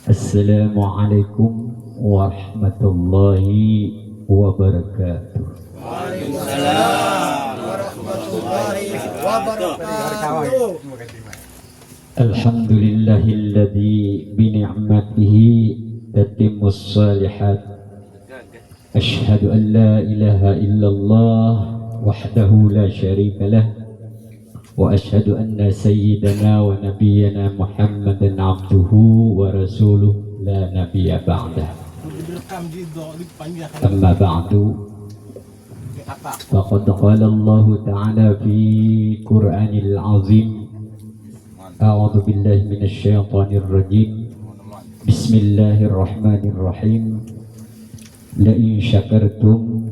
Assalamualaikum warahmatullahi wabarakatuh. Waalaikumsalam warahmatullahi wabarakatuh. Alhamdulillahilladzi bini'matihi tatimmus shalihat. Asyhadu an la ilaha illallah wahdahu la syarika lah. Wa asyhadu anna sayyidana wa nabiyyana Muhammadan abduhu wa rasuluh la nabiyya ba'dah. Amma ba'du. Faqad qala Allah ta'ala fi Qur'anil azim. A'udzu billahi minasy syaithanir rajim. Bismillahirrahmanirrahim. La in syakartum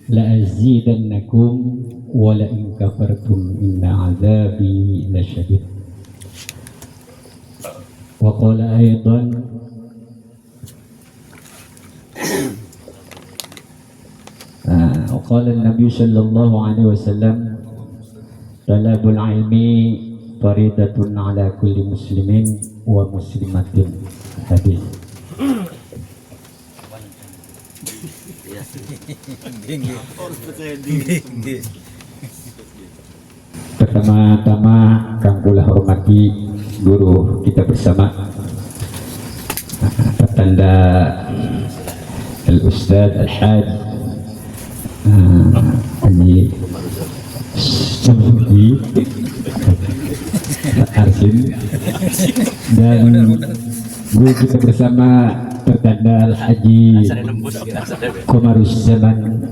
la azidannakum wa la in kafartum inna azabi lasyadid. Wa qala aidan qala an-nabiy sallallahu alaihi wasallam talabul ilmi faridatun ala kulli muslimin wa muslimatin. Hadis. Pertama-tama kang kula hormati guru kita bersama, petanda Al-Ustadz Al-Haj Haji Syamsuddin Arsin, dan guru kita bersama petanda Al-Haji Komarus Zaman,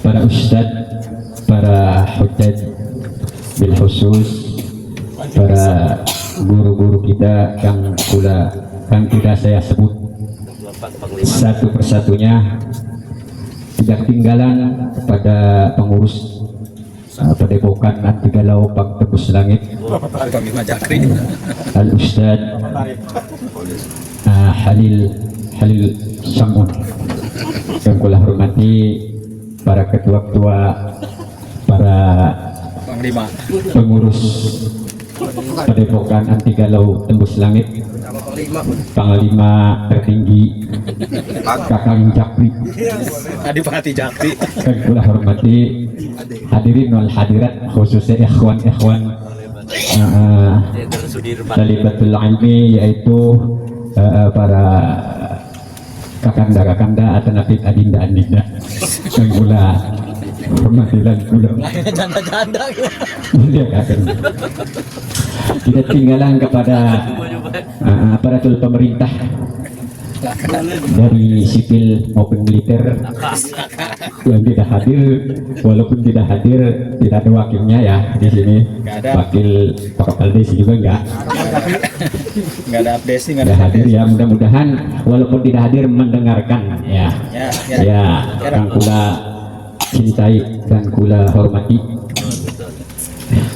para ustadz, para hujjaj bil khusus, para guru-guru kita yang tidak saya sebut satu persatunya, tidak tinggalan kepada pengurus Padepokan Anti Galau Pang Tebus Langit Al-Ustadz Halil Samun, yang kula hormati para ketua-ketua, para pengurus Padepokan Anti Galau Tembus Langit, Panglima tertinggi Kakang Jakri, Adipati Jakri, yang kula hormati hadirin wal hadirat, khususnya ikhwan-ikhwan Talibatul Ilmi, yaitu para kakanda atau nafid adinda yang kula hormati dan kula janda-janda tidak tinggalan kepada aparatur pemerintah dari sipil maupun militer yang tidak hadir. Walaupun tidak hadir, tidak ada wakilnya ya di sini. Wakil Pak Kepala Desa juga enggak ada update, nggak hadir ya. Mudah-mudahan walaupun tidak hadir mendengarkan ya. Yang kula cintai dan kula hormati,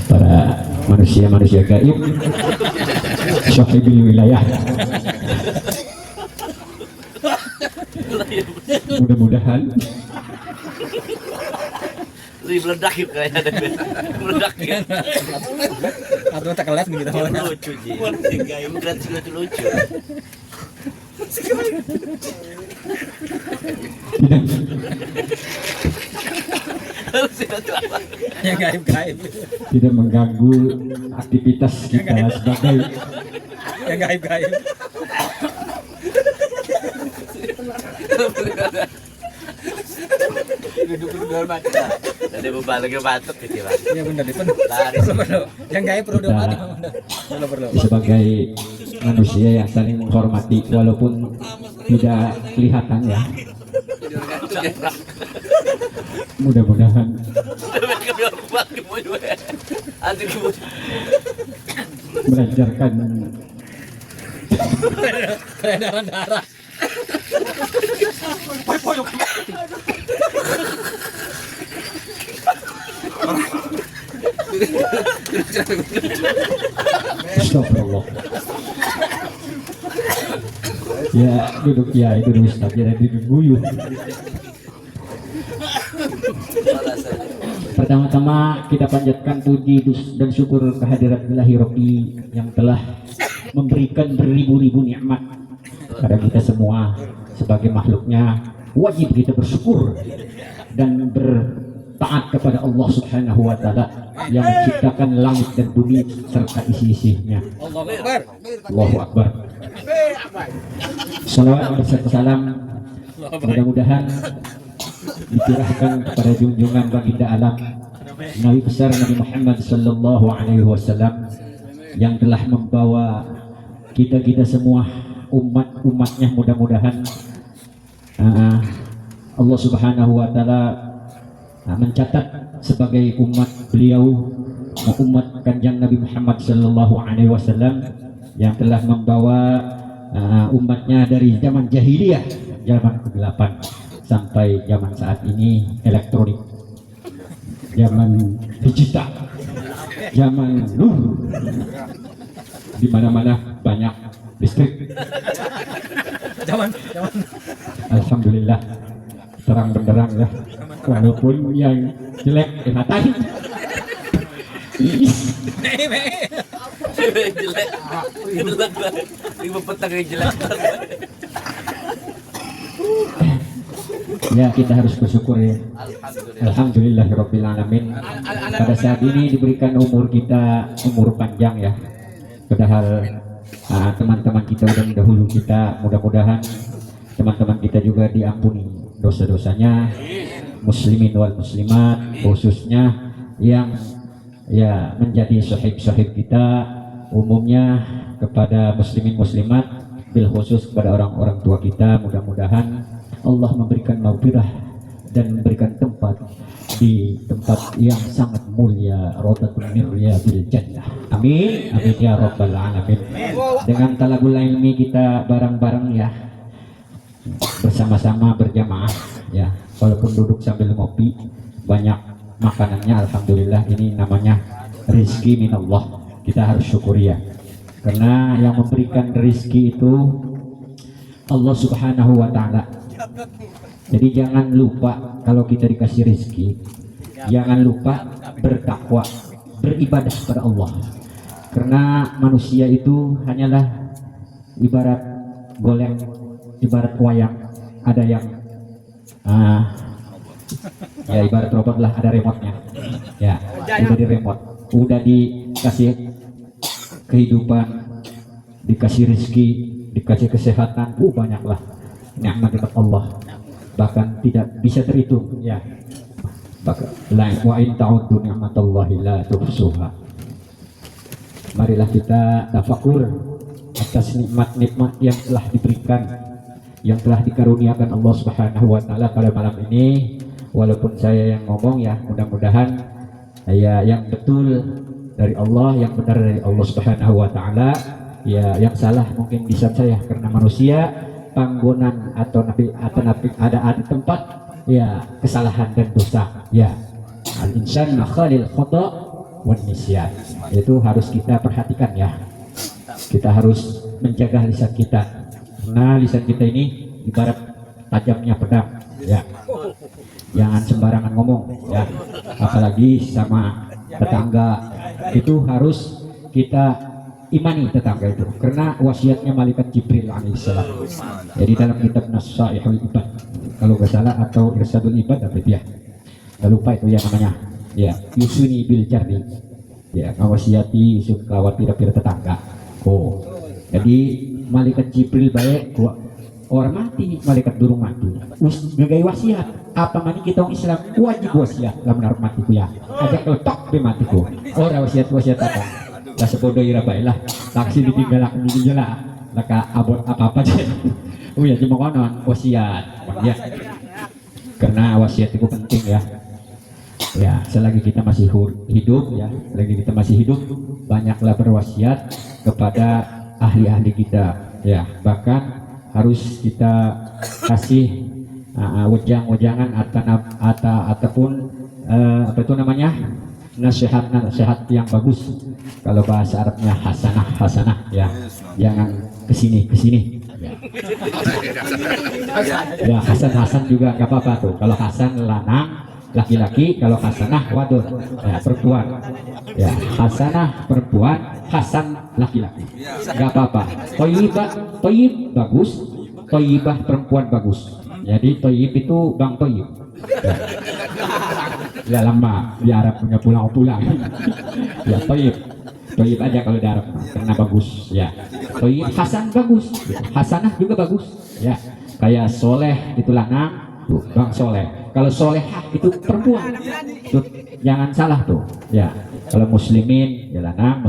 para manusia-manusia gaib, syahidul wilayah. Mudah-mudahan meledak yuk kayaknya ada meledak ya. Atau tak kelas begitu Lucu ji. Gratis lucu. yang gaib-gaib, tidak mengganggu aktivitas kita sebagai yang gaib-gaib. Duduk baca. Ada bebalanya batuk gitu Pak. Iya benar itu. Perlu. Yang gaib perlu dihormati. Perlu. Sebagai manusia yang saling menghormati walaupun tidak kelihatan ya. Mudah-mudahan melancarkan peredaran darah. Astagfirullah. Ya duduk ya, itu Ustaz, ya duduk guyuh. Pertama-tama kita panjatkan puji dan syukur kehadirat Ilahi Robi yang telah memberikan beribu-ribu nikmat pada kita semua. Sebagai makhluknya wajib kita bersyukur dan bertaat kepada Allah Subhanahu wa taala yang menciptakan langit dan bumi serta isi-isinya. Allahu Akbar. Allahu Akbar. Salawat serta salam mudah-mudahan dicurahkan kepada junjungan baginda alam Nabi besar Nabi Muhammad sallallahu alaihi wasallam yang telah membawa kita semua umatnya mudah-mudahan Allah Subhanahu wa taala mencatat sebagai umat beliau, umat kanjeng Nabi Muhammad sallallahu alaihi wasallam yang telah membawa umatnya dari zaman jahiliyah, zaman kegelapan sampai zaman saat ini elektronik, zaman digital, zaman di mana-mana banyak listrik. Zaman. Alhamdulillah terang benderang ya, walaupun yang jelek dimatai. Jelek. Jelek banget. Ini petang yang jelek. Ya, kita harus bersyukur ya. Alhamdulillahirabbil alamin. Pada saat ini diberikan umur kita umur panjang ya. Padahal teman-teman kita udah dahulu kita, mudah-mudahan teman-teman kita juga diampuni dosa-dosanya, muslimin wal muslimat khususnya yang ya menjadi sahib-sahib kita, umumnya kepada muslimin muslimat, bil khusus kepada orang-orang tua kita. Mudah-mudahan Allah memberikan maghfirah dan memberikan tempat di tempat yang sangat mulia, Rawdatun min riyadil jannah. Amin, amin ya rabbal alamin. Dengan talabul ilmi kita bareng-bareng ya, bersama-sama berjamaah ya, walaupun duduk sambil ngopi, banyak makanannya. Alhamdulillah, ini namanya rizki minallah. Kita harus syukuri ya, karena yang memberikan rizki itu Allah Subhanahu wa ta'ala. Jadi jangan lupa kalau kita dikasih rizki, jangan lupa bertakwa, beribadah kepada Allah. Karena manusia itu hanyalah ibarat goleng, ibarat wayang. Ada yang ya ibarat robot lah, ada remote-nya. Ya, udah di remote, udah dikasih kehidupan, dikasih rizki, dikasih kesehatan, banyaklah nikmat dari Allah, bahkan tidak bisa terhitung ya. Wa in ta'uddu ni'matallahi la tuhsuha. Marilah kita tafakur atas nikmat-nikmat yang telah diberikan, yang telah dikaruniakan Allah Subhanahu wa taala pada malam ini. Walaupun saya yang ngomong ya, mudah-mudahan ya yang betul dari Allah, yang benar dari Allah Subhanahu wa taala. Ya, yang salah mungkin bisa saya, karena manusia panggonan atau nabi ada tempat ya kesalahan dan dosa ya. Al insan makhalil khata wan nisyan, itu harus kita perhatikan ya. Kita harus menjaga lisan kita, karena lisan kita ini ibarat tajamnya pedang ya. Jangan sembarangan ngomong ya, apalagi sama tetangga. Itu harus kita imani tetangga itu, karena wasiatnya malaikat Jibril alaihissalam. Jadi dalam kitab Nasaihul Ibad, kalau nggak salah, atau Irsadul Ibad, apa ya, nggak lupa itu ya namanya ya, yusuni bil jardi ya, ngawasiati suka tidak tetangga. Jadi malaikat Jibril baik orang mati, malaikat durung mati ngegai wasiat apa mani kita orang Islam wajib wasiat lah menaruh matiku ya, ada keletok be matiku orang wasiat apa lah sebodoh ira bae lah, taksi ditinggalkan di jela laka abot apa-apa aja. Oh ya, cuma konon wasiat ya, karena wasiat itu penting ya. Ya, selagi kita masih hidup ya, selagi kita masih hidup, banyaklah berwasiat kepada ahli-ahli kita ya. Bahkan harus kita kasih wejangan ataupun apa itu namanya, nasihat yang bagus. Kalau bahasa Arabnya hasanah ya, jangan kesini ya. Ya, Hasan juga nggak apa-apa tuh. Kalau Hasan lanang laki-laki, kalau hasanah wadon ya, perempuan ya. Hasanah perempuan, Hasan laki-laki, nggak apa-apa. Toyib bagus, toyibah perempuan bagus. Jadi toyib itu bang toyib. Ya lama di Arab punya pulang-pulang. Ya toyib aja kalau di Arab karena bagus. Ya toyib. Hasan bagus, hasanah juga bagus. Ya kayak soleh itu lanang, tuh bang soleh. Kalau solehah itu perempuan, tuh jangan salah tuh. Ya kalau muslimin ya lanang,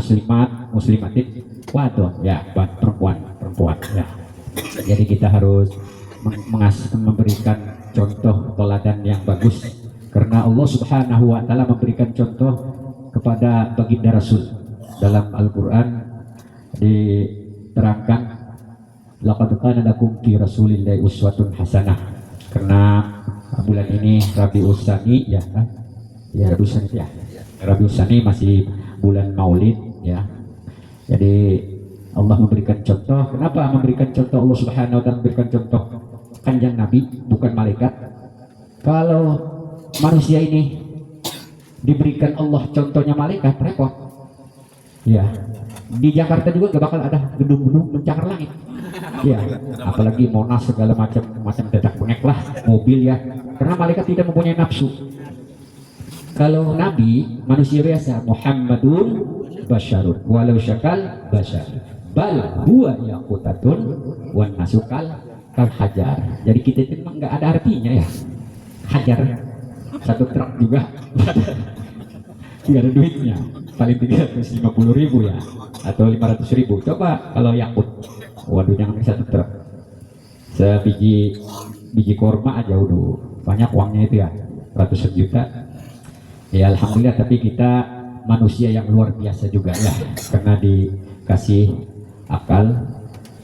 muslimatin wadon, ya perempuan. Ya jadi kita harus memberikan contoh teladan yang bagus, karena Allah Subhanahu wa taala memberikan contoh kepada baginda Rasul. Dalam Al-Qur'an diterangkan, laqad kana lakum fi rasulillahi uswatun hasanah. Karena bulan ini Rabiul Tsani ya kan? Ya Rabiul Tsani ya. Rabiul Tsani masih bulan Maulid ya. Jadi Allah memberikan contoh. Kenapa memberikan contoh? Allah Subhanahu wa taala memberikan contoh Kanjeng Nabi, bukan malaikat. Kalau manusia ini diberikan Allah contohnya malaikat, repot. Ya, di Jakarta juga gak bakal ada gedung-gedung mencakar langit. Ya, apalagi Monas segala macam detak bengek lah, mobil ya. Karena malaikat tidak mempunyai nafsu. Kalau Nabi manusia biasa, Muhammadun basyarun walau syakal basyar. Bal huwa yaqutatun wan nasukal kal hajar. Jadi kita itu memang nggak ada artinya ya. Hajar satu truk juga nggak ada duitnya, paling 350.000 ya atau 500.000. Coba kalau yakut, waduh jangan satu truk, sebiji korma aja udah banyak uangnya itu ya, ratusan juta ya. Alhamdulillah, tapi kita manusia yang luar biasa juga ya, karena dikasih akal,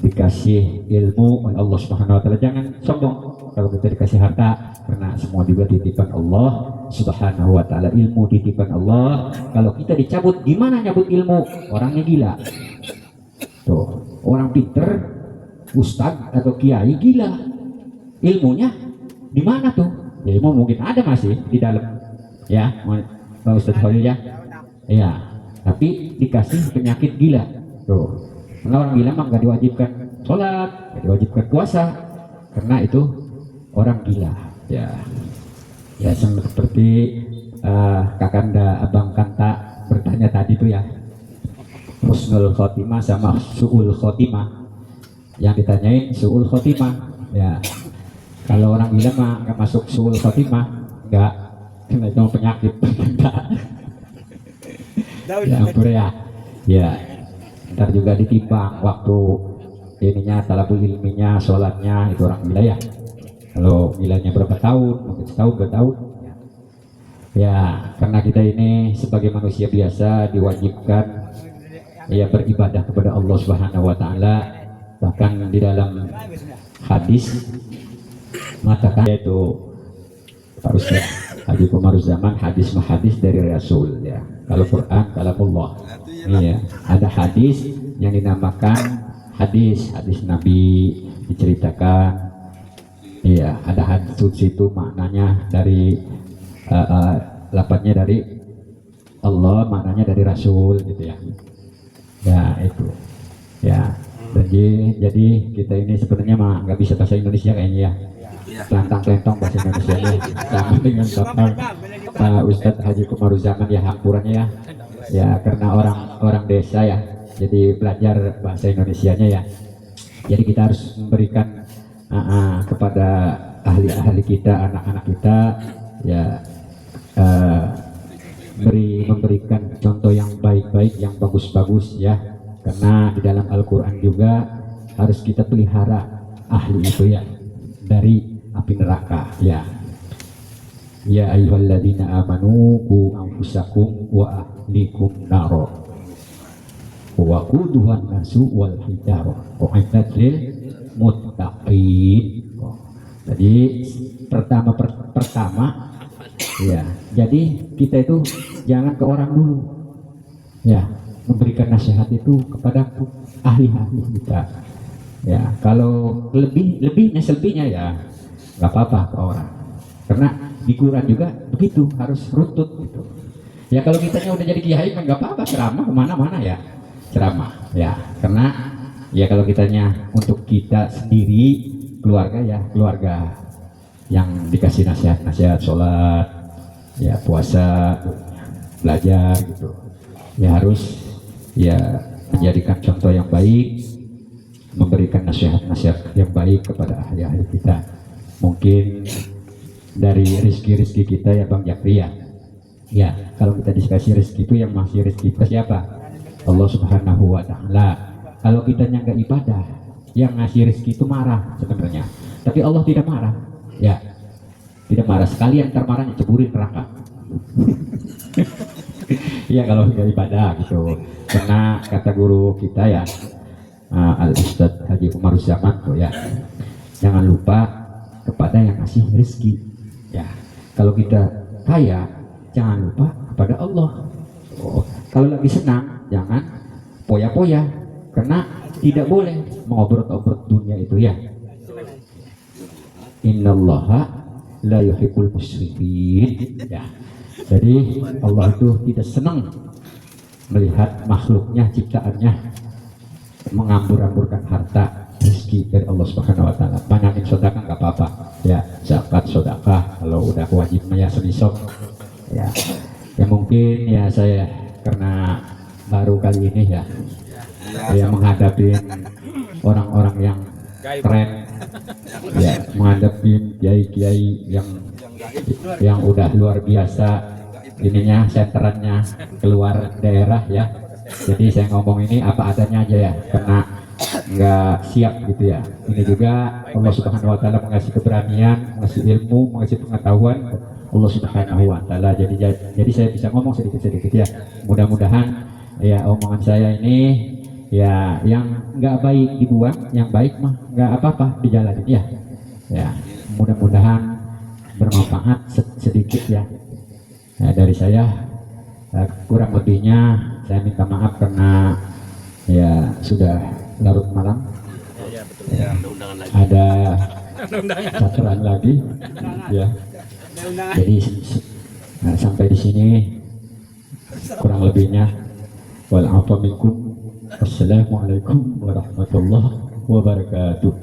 dikasih ilmu oleh Allah Subhanahu wa taala. Jangan sombong kalau kita dikasih harta, karena semua juga titipan Allah Subhanahu wa taala. Ilmu titipan Allah. Kalau kita dicabut, gimana nyabut ilmu? Orangnya gila. Tuh, orang pinter, ustadz atau kiai gila. Ilmunya di mana tuh? Ya, ilmu mungkin ada masih di dalam. Ya, Pak Ustadz Khalil ya. Ya, tapi dikasih penyakit gila. Tuh. Karena orang gila mah nggak diwajibkan sholat, nggak diwajibkan puasa, karena itu orang gila. Ya seperti Kakanda Abang Kanta bertanya tadi tuh ya, husnul khotimah sama su'ul khotimah. Yang ditanyain su'ul khotimah. Ya kalau orang gila mah nggak masuk su'ul khotimah, nggak, kena itu penyakit. Ya ampun ya. Ntar juga ditimbang waktu ininya, talabul ilminya, sholatnya, itu orang gila ya. Kalau gilanya berapa tahun, mungkin setahun, 2 tahun ya. Karena kita ini sebagai manusia biasa diwajibkan ya beribadah kepada Allah Subhanahu wa taala. Bahkan di dalam hadis mengatakan, yaitu Pak Ustaz Haji Komaruzaman, hadis mahadis dari Rasul ya. Kalau Quran kalamullah. Iya, ada hadis yang dinamakan hadis Nabi, diceritakan. Iya, ada hadis itu maknanya dari lapatnya dari Allah, maknanya dari Rasul gitu ya. Ya itu. Ya. Jadi kita ini sebenarnya mah nggak bisa bahasa Indonesia kayaknya ya. Telantang-telentong bahasa Indonesia nya. Sama dengan Pak Ustadz Haji Komaruzaman ya, hampurannya ya. Ya karena orang desa ya, jadi belajar bahasa Indonesianya ya. Jadi kita harus memberikan kepada ahli-ahli kita, anak-anak kita ya, memberikan contoh yang baik-baik, yang bagus-bagus ya. Karena di dalam Al-Quran juga harus kita pelihara ahli itu ya dari api neraka ya. Ya ayyuhalladzina amanu qu anfusakum wa ahlikum naro wa quduhan nasu wal hijarah u'iddat lil muttaqin. Jadi pertama ya, jadi kita itu jangan ke orang dulu ya, memberikan nasihat itu kepada ahli-ahli kita ya. Kalau lebihnya selebihnya ya nggak apa-apa ke orang, karena di Quran juga begitu, harus runtut gitu ya. Kalau kitanya udah jadi kiai nggak apa-apa, ceramah kemana-mana ya. ceramah ya, karena ya kalau kitanya untuk kita sendiri keluarga ya keluarga yang dikasih nasihat sholat ya, puasa, belajar gitu ya, harus ya menjadikan contoh yang baik, memberikan nasihat-nasihat yang baik kepada ahli-ahli kita. Mungkin dari rezeki kita ya Bang Jakri ya, kalau kita dikasih rezeki itu yang masih rezeki kita siapa? Allah Subhanahu wa Ta'ala. Kalau kita nggak ibadah, yang ngasih rezeki itu marah sebenarnya, tapi Allah tidak marah ya, tidak marah. Sekalian termarahnya ceburin neraka. Ya kalau nggak ibadah gitu, karena kata guru kita ya Al Ustadz Haji Umar Zaman tuh ya, jangan lupa kepada yang ngasih rezeki ya. Kalau kita kaya, jangan lupa kepada Allah. Kalau lagi senang, jangan poya-poya, karena tidak boleh mengobrol-obrol dunia itu ya. Innallaha la yuhibbul musyrifin ya. Jadi Allah itu tidak senang melihat makhluknya, ciptaannya mengambur-amburkan harta rezeki dari Allah Subhanahu wa Ta'ala. Banyakin sedekah nggak apa-apa ya, zakat, sedekah kalau udah wajibnya ya senisok ya. Ya mungkin ya saya karena baru kali ini ya menghadapi orang-orang yang keren ya, menghadapi kiai-kiai yang udah luar biasa ininya, senterannya keluar daerah ya. Jadi saya ngomong ini apa adanya aja ya, karena nggak siap gitu ya. Ini juga Allah Subhanahu wa Ta'ala mengasih keberanian, mengasih ilmu, mengasih pengetahuan Allah Subhanahu wa Ta'ala. Jadi saya bisa ngomong sedikit-sedikit ya. Mudah-mudahan ya omongan saya ini ya yang nggak baik dibuang, yang baik mah nggak apa-apa dijalanin ya. Ya mudah-mudahan bermanfaat sedikit ya. Dari saya kurang lebihnya saya minta maaf karena ya sudah larut malam ya, ada satuan lagi ya. Jadi sampai di sini kurang lebihnya. Wal-'afwa minkum. Assalamualaikum warahmatullahi wabarakatuh.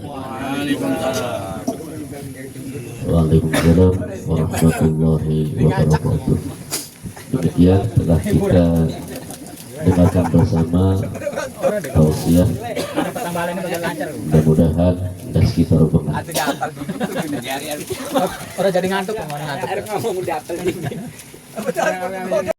Waalaikumsalam warahmatullahi wabarakatuh. Demikian telah kita dengarkan bersama tausiah. Mudah-mudahan rezeki terberkah. Orang jadi ngantuk, orang ngantuk.